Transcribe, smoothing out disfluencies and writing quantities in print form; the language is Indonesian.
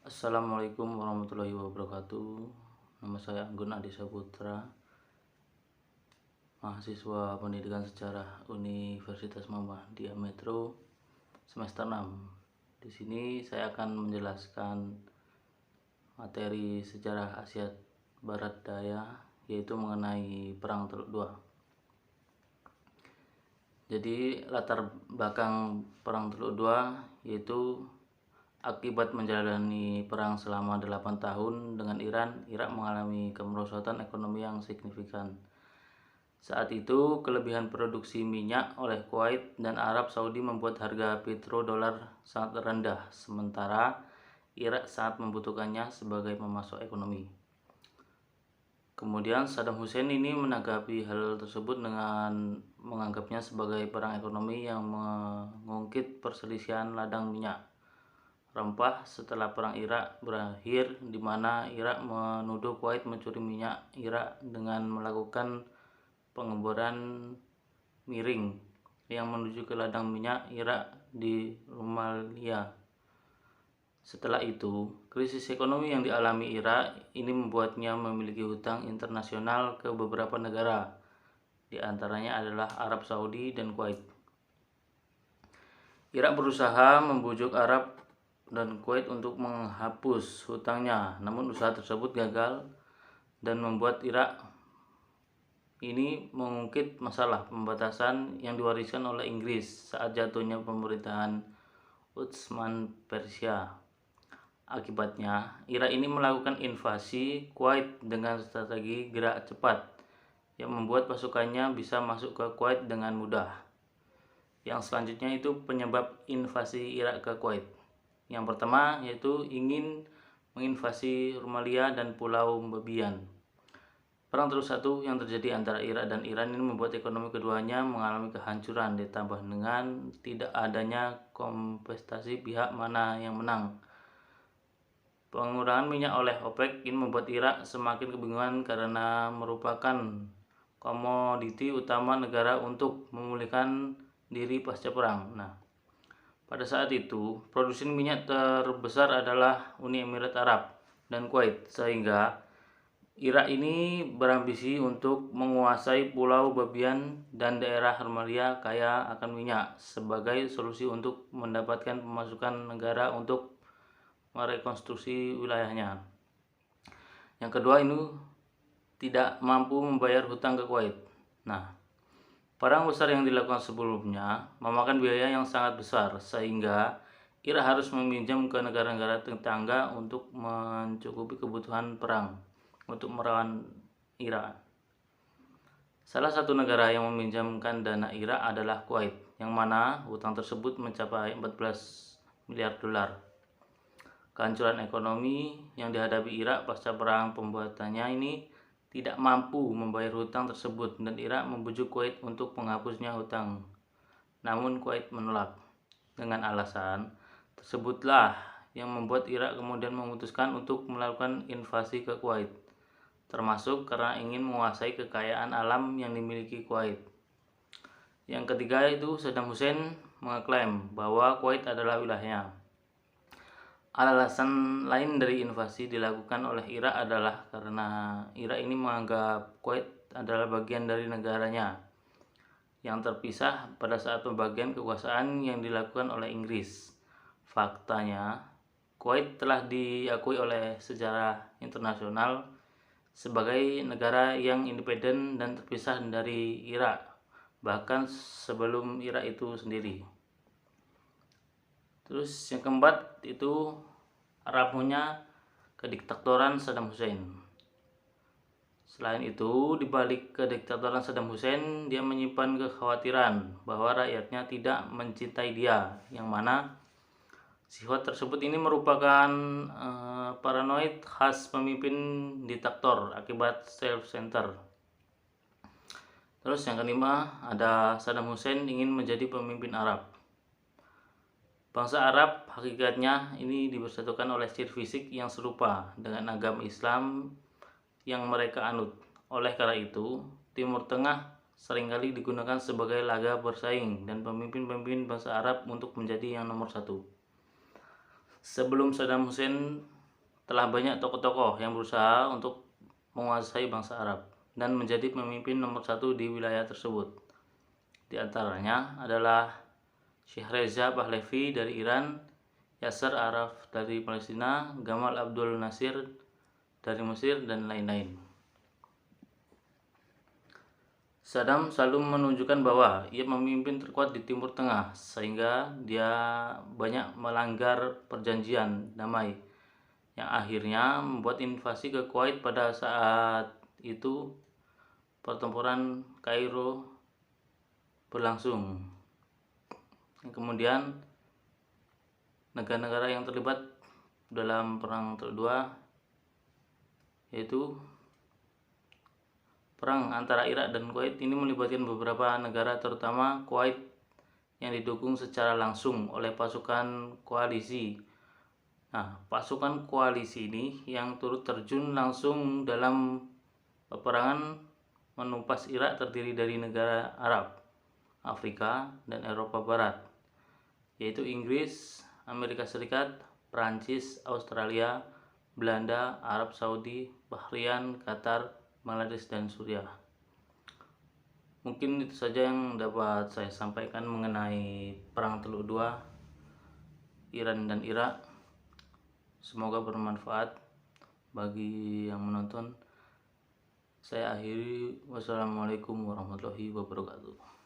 Assalamualaikum warahmatullahi wabarakatuh. Nama saya Anggun Adi Saputra, mahasiswa Pendidikan Sejarah Universitas Muhammadiyah Metro semester 6. Di sini saya akan menjelaskan materi sejarah Asia Barat Daya, yaitu mengenai Perang Teluk Dua. Jadi latar belakang Perang Teluk Dua yaitu akibat menjalani perang selama 8 tahun dengan Iran, Irak mengalami kemerosotan ekonomi yang signifikan. Saat itu, kelebihan produksi minyak oleh Kuwait dan Arab Saudi membuat harga petrodolar sangat rendah, sementara Irak sangat membutuhkannya sebagai pemasok ekonomi. Kemudian Saddam Hussein ini menanggapi hal tersebut dengan menganggapnya sebagai perang ekonomi yang mengungkit perselisihan ladang minyak rempah setelah perang Irak berakhir, di mana Irak menuduh Kuwait mencuri minyak Irak dengan melakukan pengeboran miring yang menuju ke ladang minyak Irak di Rumalia. Setelah itu, krisis ekonomi yang dialami Irak ini membuatnya memiliki hutang internasional ke beberapa negara, di antaranya adalah Arab Saudi dan Kuwait. Irak berusaha membujuk Arab dan Kuwait untuk menghapus hutangnya, namun usaha tersebut gagal dan membuat Irak ini mengungkit masalah pembatasan yang diwariskan oleh Inggris saat jatuhnya pemerintahan Utsman Persia. Akibatnya, Irak ini melakukan invasi Kuwait dengan strategi gerak cepat yang membuat pasukannya bisa masuk ke Kuwait dengan mudah. Yang selanjutnya itu penyebab invasi Irak ke Kuwait. Yang pertama yaitu ingin menginvasi Rumalia dan Pulau Babian. Perang Teluk I yang terjadi antara Irak dan Iran ini membuat ekonomi keduanya mengalami kehancuran, ditambah dengan tidak adanya kompensasi pihak mana yang menang. Pengurangan minyak oleh OPEC ini membuat Irak semakin kebingungan karena merupakan komoditi utama negara untuk memulihkan diri pasca perang. Pada saat itu, produsen minyak terbesar adalah Uni Emirat Arab dan Kuwait, sehingga Irak ini berambisi untuk menguasai Pulau Babian dan daerah Rumalia kaya akan minyak sebagai solusi untuk mendapatkan pemasukan negara untuk merekonstruksi wilayahnya. Yang kedua, ini tidak mampu membayar hutang ke Kuwait. Perang besar yang dilakukan sebelumnya memakan biaya yang sangat besar, sehingga Irak harus meminjam ke negara-negara tetangga untuk mencukupi kebutuhan perang untuk melawan Irak. Salah satu negara yang meminjamkan dana Irak adalah Kuwait, yang mana hutang tersebut mencapai 14 miliar dolar. Kehancuran ekonomi yang dihadapi Irak pasca perang pembuatannya ini tidak mampu membayar hutang tersebut dan Irak membujuk Kuwait untuk menghapusnya hutang. Namun Kuwait menolak dengan alasan tersebutlah yang membuat Irak kemudian memutuskan untuk melakukan invasi ke Kuwait, termasuk karena ingin menguasai kekayaan alam yang dimiliki Kuwait. Yang ketiga itu Saddam Hussein mengeklaim bahwa Kuwait adalah wilayahnya. Alasan lain dari invasi dilakukan oleh Irak adalah karena Irak ini menganggap Kuwait adalah bagian dari negaranya yang terpisah pada saat pembagian kekuasaan yang dilakukan oleh Inggris. Faktanya, Kuwait telah diakui oleh sejarah internasional sebagai negara yang independen dan terpisah dari Irak, bahkan sebelum Irak itu sendiri. Terus yang keempat itu rapuhnya kediktatoran Saddam Hussein. Selain itu, di balik kediktatoran Saddam Hussein, dia menyimpan kekhawatiran bahwa rakyatnya tidak mencintai dia, yang mana sifat tersebut ini merupakan paranoid khas pemimpin diktator akibat self-center. Terus yang kelima, ada Saddam Hussein ingin menjadi pemimpin Arab. Bangsa Arab hakikatnya ini dipersatukan oleh ciri fisik yang serupa dengan agama Islam yang mereka anut. Oleh karena itu, Timur Tengah seringkali digunakan sebagai laga bersaing dan pemimpin-pemimpin bangsa Arab untuk menjadi yang nomor satu. Sebelum Saddam Hussein telah banyak tokoh-tokoh yang berusaha untuk menguasai bangsa Arab dan menjadi pemimpin nomor satu di wilayah tersebut. Di antaranya adalah Syekh Reza Pahlavi dari Iran, Yasser Arafat dari Palestina, Gamal Abdul Nasir dari Mesir, dan lain-lain. Saddam selalu menunjukkan bahwa ia memimpin terkuat di Timur Tengah, sehingga dia banyak melanggar perjanjian damai yang akhirnya membuat invasi ke Kuwait. Pada saat itu pertempuran Kairo berlangsung. Kemudian negara-negara yang terlibat dalam Perang Teluk II yaitu perang antara Irak dan Kuwait ini melibatkan beberapa negara, terutama Kuwait yang didukung secara langsung oleh pasukan koalisi. Nah, pasukan koalisi ini yang turut terjun langsung dalam peperangan menumpas Irak terdiri dari negara Arab, Afrika, dan Eropa Barat, yaitu Inggris, Amerika Serikat, Prancis, Australia, Belanda, Arab Saudi, Bahrain, Qatar, Bangladesh, dan Suriah. Mungkin itu saja yang dapat saya sampaikan mengenai Perang Teluk II, Iran dan Irak. Semoga bermanfaat bagi yang menonton. Saya akhiri. Wassalamualaikum warahmatullahi wabarakatuh.